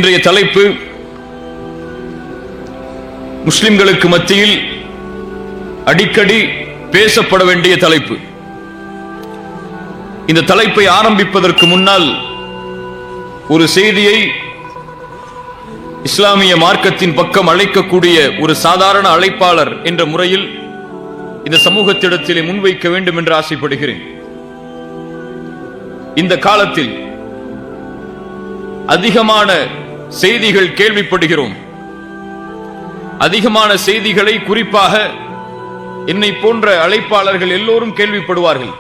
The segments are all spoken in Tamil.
இன்றைய தலைப்பு முஸ்லிம்களுக்கு மத்தியில் அடிக்கடி பேசப்பட வேண்டிய தலைப்பு. இந்த தலைப்பை ஆரம்பிப்பதற்கு முன்னால் ஒரு செய்தியை இஸ்லாமிய மார்க்கத்தின் பக்கம் அழைக்கக்கூடிய ஒரு சாதாரண அழைப்பாளர் என்ற முறையில் இந்த சமூகத்திடத்திலே முன்வைக்க வேண்டும் என்று ஆசைப்படுகிறேன். இந்த காலத்தில் அதிகமான செய்திகள் கேள்விப்படுகிறோம். அதிகமான செய்திகளை குறிப்பாக என்னை போன்ற அழைப்பாளர்கள் எல்லோரும் கேள்விப்படுவார்கள்.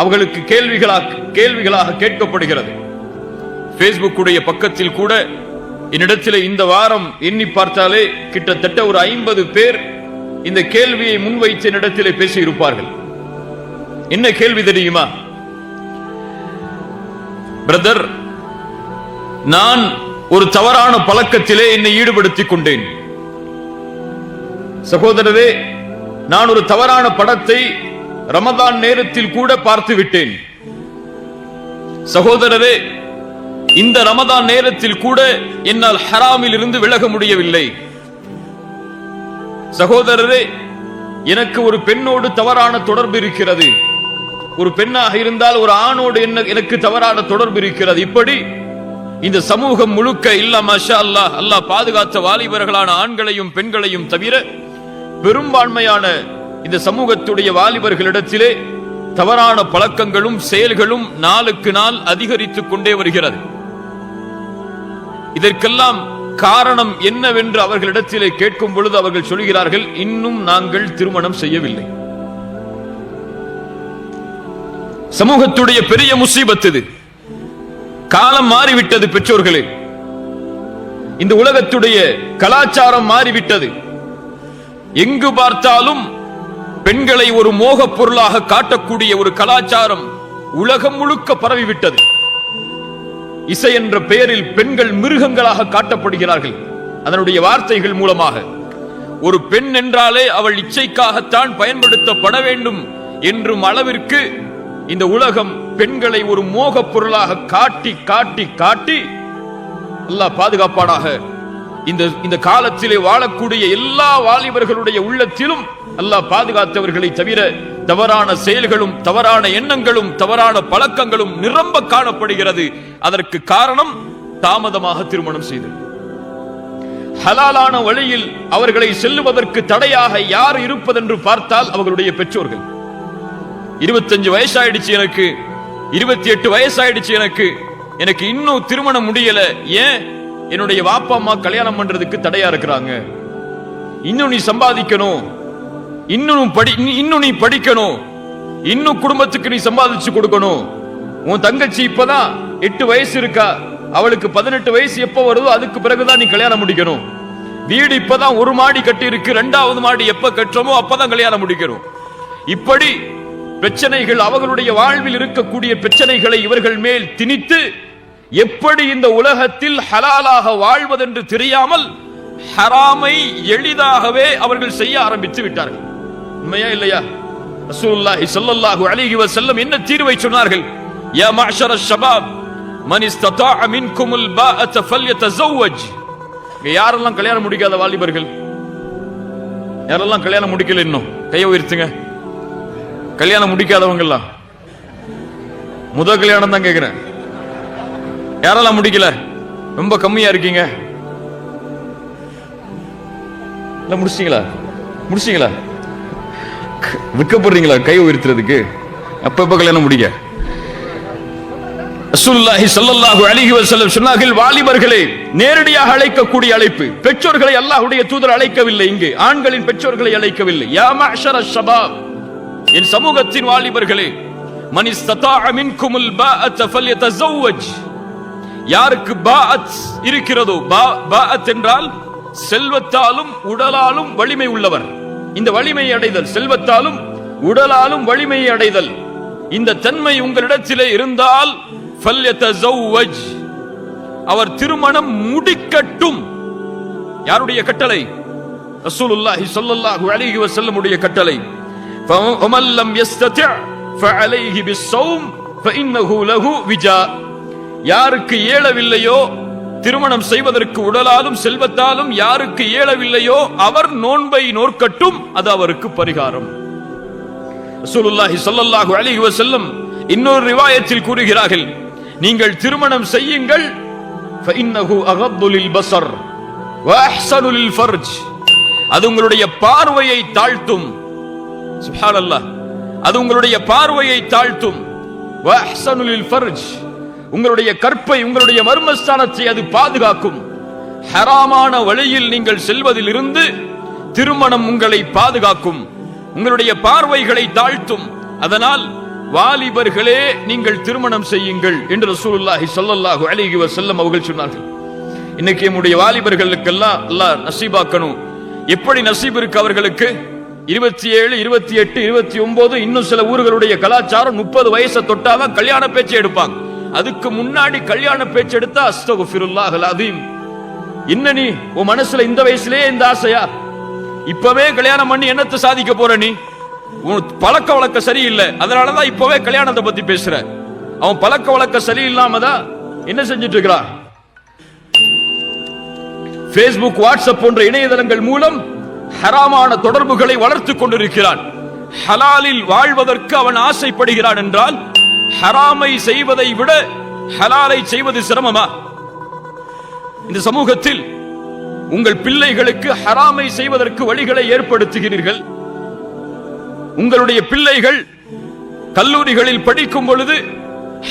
அவர்களுக்கு கேள்விகளாக கேட்கப்படுகிறது. பேஸ்புக்குடைய பக்கத்தில் கூட என்னிடத்தில் இந்த வாரம் எண்ணி பார்த்தாலே கிட்டத்தட்ட ஒரு 50 பேர் இந்த கேள்வியை முன்வைத்து என்னிடத்தில் பேசி இருப்பார்கள். என்ன கேள்வி தெரியுமா? பிரதர், நான் ஒரு தவறான பழக்கத்திலே என்னை ஈடுபடுத்திக் கொண்டேன். சகோதரரே, நான் ஒரு தவறான படத்தை ரமதான் நேரத்தில் கூட பார்த்து விட்டேன். சகோதரரே, இந்த ரமதான் நேரத்தில் கூட என்னால் ஹராமில் இருந்து விலக முடியவில்லை. சகோதரரே, எனக்கு ஒரு பெண்ணோடு தவறான தொடர்பு இருக்கிறது. ஒரு பெண்ணாக இருந்தால் ஒரு ஆணோடு எனக்கு தவறான தொடர்பு இருக்கிறது. இப்படி இந்த சமூகம் முழுக்க இல்ல மாஷா அல்லாஹ், அல்லாஹ் பாதுகாத்த வாலிபர்களான ஆண்களையும் பெண்களையும் தவிர பெரும்பான்மையான இந்த சமூகத்துடைய வாலிபர்களிடத்திலே தவறான பழக்கங்களும் செயல்களும் நாளுக்கு நாள் அதிகரித்துக் கொண்டே வருகிறது. இதற்கெல்லாம் காரணம் என்னவென்று அவர்களிடத்திலே கேட்கும் பொழுது அவர்கள் சொல்கிறார்கள், இன்னும் நாங்கள் திருமணம் செய்யவில்லை. சமூகத்துடைய பெரிய முசீபத் இது. காலம் மாறிவிட்டது பெற்றோர்களே. இந்த உலகத்துடைய கலாச்சாரம் மாறிவிட்டது. எங்கு பார்த்தாலும் பெண்களை ஒரு மோகப் பொருளாக காட்டக்கூடிய ஒரு கலாச்சாரம் உலகம் முழுக்க பரவிவிட்டது. இசை என்ற பெயரில் பெண்கள் மிருகங்களாக காட்டப்படுகிறார்கள். அதனுடைய வார்த்தைகள் மூலமாக ஒரு பெண் என்றாலே அவள் இச்சைக்காகத்தான் பயன்படுத்தப்பட வேண்டும் என்றும் அளவிற்கு இந்த உலகம் பெண்களை ஒரு மோகப் பொருளாக காட்டி காட்டி காட்டி அல்லாஹ் பாதுகாப்பானாக. இந்த காலத்திலே வாழக்கூடிய எல்லா வாலிபர்களுடைய உள்ளத்திலும் அல்லாஹ் பாதுகாத்தவர்களை தவிர தவறான செயல்களும் தவறான எண்ணங்களும் தவறான பழக்கங்களும் நிரம்ப காணப்படுகிறது. அதற்கு காரணம் தாமதமாக திருமணம் செய்தது. ஹலாலான வழியில் அவர்களை செல்லுவதற்கு தடையாக யார் இருப்பதென்று பார்த்தால் அவர்களுடைய பெற்றோர்கள். 25 வயசாயிடுச்சு எனக்கு, 28 வயசாயிடுச்சு எனக்கு இன்னும் திருமணம் முடியல. ஏன்? என்னுடைய வாப்பா அம்மா கல்யாணம் பண்றதுக்கு தடையா இருக்கிறாங்க. இன்னும் நீ சம்பாதிக்கணும், இன்னும் நீ படிக்கணும், இன்னும் குடும்பத்துக்கு நீ சம்பாதிச்சு கொடுக்கணும். உன் தங்கச்சி இப்பதான் 8 வயசு இருக்கா, அவளுக்கு 18 வயசு எப்ப வருதோ அதுக்கு பிறகுதான் நீ கல்யாணம் முடிக்கணும். வீடு இப்பதான் 1 மாடி கட்டி இருக்கு, 2வது மாடி எப்ப கட்டுறோமோ அப்பதான் கல்யாணம் முடிக்கணும். இப்படி பிரச்சனைகள், அவர்களுடைய வாழ்வில் இருக்கக்கூடிய பிரச்சனைகளை இவர்கள் மேல் திணித்து எப்படி இந்த உலகத்தில் ஹலாலாக வாழ்வதென்று தெரியாமல் ஹராமை எளிதாகவே அவர்கள் செய்ய ஆரம்பித்து விட்டார்கள். உண்மையா இல்லையா? ரசூலுல்லாஹி ஸல்லல்லாஹு அலைஹி வஸல்லம் என்ன தீர்வை சொன்னார்கள்? யா மஅஷர ஷபாப் மன் இஸ்ததாஅ மின்குமுல் பாஅத ஃபல்யதஸவ்வஜ். யாரெல்லாம் கல்யாணம் முடிக்காத வாலிபர்கள், யாரெல்லாம் கல்யாணம் முடிக்கல இன்னும் கையை உயர்த்துங்க. கல்யாணம் முடிக்காதவங்க எல்லாம் முதல் கல்யாணம் தான் கேட்கிறேன். யாரெல்லாம் முடிக்கல? ரொம்ப கம்மியா இருக்கீங்க. முடிச்சிங்களா? விற்கப்படுறீங்களா கை உயர்த்துறதுக்கு? எப்ப கல்யாணம் முடிக்க? ரசூலுல்லாஹி ஸல்லல்லாஹு அலைஹி வஸல்லம் சொன்னார்கள், வாலிபர்களே, நேரடியாக அழைக்கக்கூடிய அழைப்பு. பெற்றோர்களை அல்லாஹ்வுடைய தூதர் அழைக்கவில்லை. இங்கே ஆண்களின் பெற்றோர்களை அழைக்கவில்லை. யா மஅஷர ஷபாப், என் சமூகத்தின் வாலிபர்களே, மன் இஸ்ததாஅ மின்குமுல் பாஅத ஃபல்யதஸவ்வஜ். யாருக்கு பாஅத் இருக்கிறதோ, பாஅத் என்றால் செல்வத்தாலும் உடலாலும் வலிமை உள்ளவர். இந்த வலிமையை அடைதல், செல்வத்தாலும் உடலாலும் வலிமையை அடைதல், இந்த தன்மை உங்களிடத்திலே இருந்தால் ஃபல்யதஸவ்வஜ், அவர் திருமணம் முடிக்கட்டும். யாருடைய கட்டளை? ரசூலுல்லாஹி ஸல்லல்லாஹு அலைஹி வஸல்லம் உடைய கட்டளை. فَمَنْ لَمْ يَسْتَطِعْ فَعَلَيْهِ بِالصَّوْمِ فَإِنَّهُ لَهُ وِجَاءٌ. யாருக்கு இயலவில்லையோ திருமணம் செய்வதற்கு உடலாலும் செல்வத்தாலும் யாருக்கு இயலவில்லையோ அவர் நோன்பை நோற்கட்டும், அது அவருக்கு பரிகாரம். ரசூலுல்லாஹி ஸல்லல்லாஹு அலைஹி வஸல்லம் இன்னொரு ரிவாயத்தில் கூறுகிறார்கள், நீங்கள் திருமணம் செய்யுங்கள், ஃபஇன்னஹு அகத்து லில்பஸர் வ அஹ்ஸனு லில்ஃபர்ஜ், அது உங்களுடைய பார்வையை தாழ்த்தும். சுப்ஹானல்லாஹ், அது உங்களுடைய பார்வையை தாழ்த்தும். வ அஹ்ஸனு லில்ஃபர்ஜ், உங்களுடைய கற்பை, உங்களுடைய மர்மஸ்தானத்தை அது பாதுகாக்கும். ஹராமான வழியில் நீங்கள் செல்வதிலிருந்து திருமணம் உங்களை பாதுகாக்கும், உங்களுடைய பார்வைகளை தாழ்த்தும். அதனால் வாலிபர்களே நீங்கள் திருமணம் செய்யுங்கள் என்று ரசூலுல்லாஹி ஸல்லல்லாஹு அலைஹி வஸல்லம் அவர்கள் சொன்னார்கள். இன்னைக்கு நம்முடைய வாலிபர்களுக்கெல்லாம் அல்லாஹ் நசீபாக்கணும். எப்படி நசீப் இருக்கு அவர்களுக்கு? 27, 28, 29, இன்னும் சில ஊர்களுடைய கலாச்சாரம் 30 வயசை தொட்டாதான் கல்யாண பேச்சு எடுப்பாங்க. அதுக்கு முன்னாடி கல்யாண பேச்சு எடுத்தா அஸ்தகுஃபிருல்லாஹல் அதீம். இன்ன நீ உன் மனசுல இந்த வயசுலயே இந்த ஆசையா? இப்பவே கல்யாணம் பண்ணி என்னத்தை சாதிக்க போற? நீ உன் பழக்க வழக்க சரியில்லை, அதனாலதான் இப்பவே கல்யாணத்தை பத்தி பேசுற. அவன் பழக்க வழக்க சரியில்லாம தான் என்ன செஞ்சிட்டு இருக்கிறான்? Facebook, வாட்ஸ்அப் போன்ற இணையதளங்கள் மூலம் ஹராமான தொடர்புகளை வளர்த்துக் கொண்டிருக்கிறான். ஹலாலில் வாழ்வதற்கு அவன் ஆசைப்படுகிறான் என்றால் ஹராமை செய்வதை விட ஹலாலை செய்வது சிரமமா? இந்த சமூகத்தில் உங்கள் பிள்ளைகளுக்கு ஹராமை செய்வதற்கு வழிகளை ஏற்படுத்துகிறீர்கள். உங்களுடைய பிள்ளைகள் கல்லூரிகளில் படிக்கும் பொழுது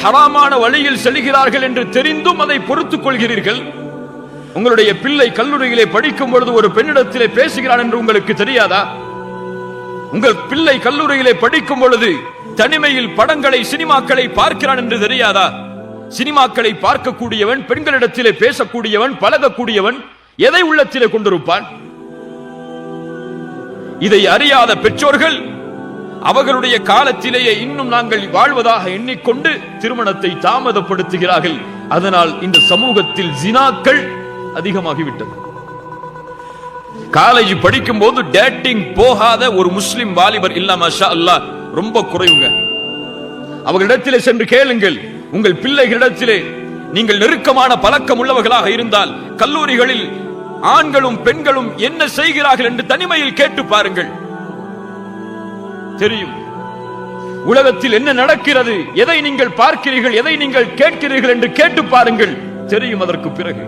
ஹராமான வழியில் செல்கிறார்கள் என்று தெரிந்தும் அதை பொறுத்துக் கொள்கிறீர்கள். உங்களுடைய பிள்ளை கல்லூரியிலே படிக்கும் பொழுது ஒரு பெண்ணிடத்திலே பேசுகிறான் என்று உங்களுக்கு தெரியாதா? உங்கள் பிள்ளை கல்லூரியிலே படிக்கும் பொழுது தனிமையில் படங்களை, சினிமாக்களை பார்க்கிறான் என்று தெரியாதா? சினிமாக்களை பார்க்கக்கூடியவன், பெண்களிடத்திலே பேசக்கூடியவன், பழகக்கூடியவன் எதை உள்ளத்திலே கொண்டிருப்பான்? இதை அறியாத பெற்றோர்கள் அவர்களுடைய காலத்திலேயே இன்னும் நாங்கள் வாழ்வதாக எண்ணிக்கொண்டு திருமணத்தை தாமதப்படுத்துகிறார்கள். அதனால் இந்த சமூகத்தில் ஜினாக்கள் அதிகமாகிவிட்டது. காலேஜ் படிக்கும் போது டேட்டிங் போகாத ஒரு முஸ்லிம் வாலிபர் இல்ல மாஷா அல்லாஹ் ரொம்ப குறைவுங்க. அவர்களிடத்திலே சென்று கேளுங்கள். உங்கள் பிள்ளைகளிடத்திலே நீங்கள் நெருக்கமான பழக்கம் உள்ளவர்களாக இருந்தால் கல்லூரிகளில் ஆண்களும் பெண்களும் என்ன செய்கிறார்கள் என்று தனிமையில் கேட்டு பாருங்கள், தெரியும். உலகத்தில் என்ன நடக்கிறது, எதை நீங்கள் பார்க்கிறீர்கள், எதை நீங்கள் கேட்கிறீர்கள் என்று கேட்டு பாருங்கள், தெரியும். அதற்கு பிறகு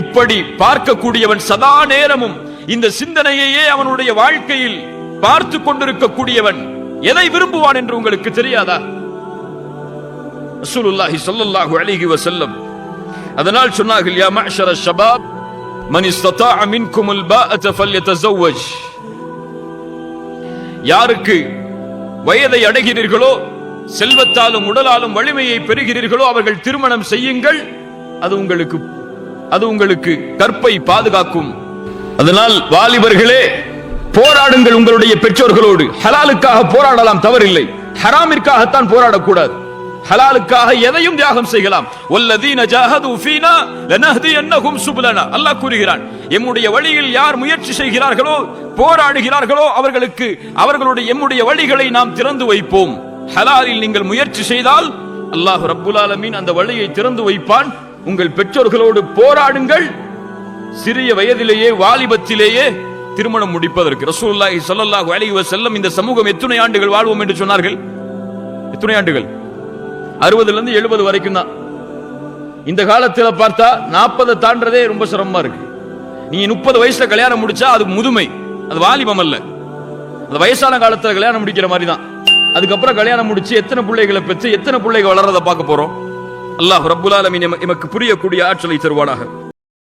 இப்படி பார்க்கக்கூடியவன் சதா நேரமும் இந்த சிந்தனையையே அவனுடைய வாழ்க்கையில் பார்த்து கொண்டிருக்கக்கூடியவன் எதை விரும்புவான் என்று உங்களுக்கு தெரியாதா? ரசூலுல்லாஹி ஸல்லல்லாஹு அலைஹி வஸல்லம் அதனால் சொன்னார்கள், யா மஅஷர ஷபாப் மன் இஸ்ததாஅ மின்குமுல் பாஅத ஃபல்யதஸவ்வஜ். யாருக்கு வயதை அடைகிறீர்களோ, செல்வத்தாலும் உடலாலும் வலிமையை பெறுகிறீர்களோ அவர்கள் திருமணம் செய்யுங்கள், அது உங்களுக்கு கற்பை பாதுகாக்கும். அதனால் வாலிபர்களே போராடுங்கள் உங்களுடைய பெற்றோர்களோடு. ஹலாலுக்காக போராடலாம், தவறில்லை. ஹராமிற்காகத்தான் போராடக்கூடாது. ஹலாலுக்காக எதையும் தியாகம் செய்யலாம். வல்லதீன ஜாஹது ஃபீனா லனஹ்தியன்னஹும் சுபலனா. அல்லாஹ் கூறுகிறான், எம்முடைய வழியில் யார் முயற்சி செய்கிறார்களோ, போராடுகிறார்களோ அவர்களுக்கு எம்முடைய வழிகளை நாம் திறந்து வைப்போம். ஹலாலில் நீங்கள் முயற்சி செய்தால் அல்லாஹ் ரப்புல் ஆலமீன் அந்த வழியை திறந்து வைப்பான். உங்கள் பெற்றோர்களோடு போராடுங்கள். சிறிய வயதிலேயே, வாலிபத்திலேயே திருமணம் முடிப்பதற்கு. ரசூலுல்லாஹி ஸல்லல்லாஹு அலைஹி வஸல்லம் இந்த சமூகம் எத்தனை ஆண்டுகள் வாழ்வோம் என்று சொன்னார்கள்? எத்தனை ஆண்டுகள்? 60 இருந்து 70 வரைக்கும் தான். இந்த காலத்தில் பார்த்தா 40 தாண்டதே ரொம்ப சிரமமா இருக்கு. நீ 30 வயசுல கல்யாணம் முடிச்சா அது முதுமை, அது வாலிபம் அல்ல. அது வயசான காலத்துல கல்யாணம் முடிக்கிற மாதிரி தான். அதுக்கப்புறம் கல்யாணம் முடிச்சு எத்தனை பிள்ளைகளை பெற்று எத்தனை பிள்ளைகள் வளர்றதை பார்க்க போறோம். அல்லாஹ் ரப்புல் ஆலமீன் எமக்கு புரியக்கூடிய ஆற்றலை தருவானாக.